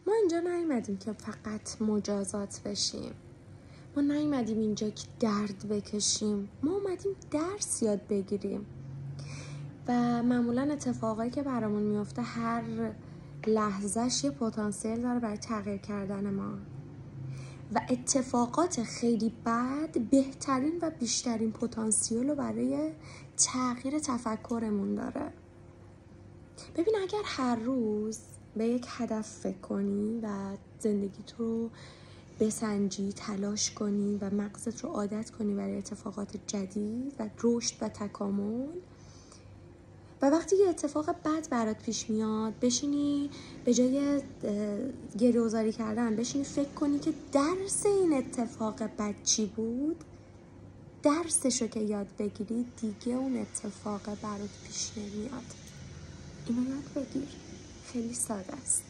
ما اینجا نیومدیم که فقط مجازات بشیم. ما نیومدیم اینجا که درد بکشیم. ما اومدیم درس یاد بگیریم. و معمولا اتفاقایی که برامون میفته هر لحظهش یه پتانسیل داره برای تغییر کردن ما. و اتفاقات خیلی بد بهترین و بیشترین پتانسیل رو برای تغییر تفکرمون داره. ببین اگر هر روز به یک هدف فکر کنی و زندگیت رو بسنجی، تلاش کنی و مغزت رو عادت کنی برای اتفاقات جدید و رشد و تکامل، و وقتی یه اتفاق بد برات پیش میاد بشینی به جای گریه‌وزاری کردن بشینی فکر کنی که درس این اتفاق بد چی بود، درسشو که یاد بگیری دیگه اون اتفاق برات پیش نمیاد. اینو یاد بگیر، خیلی ساده است.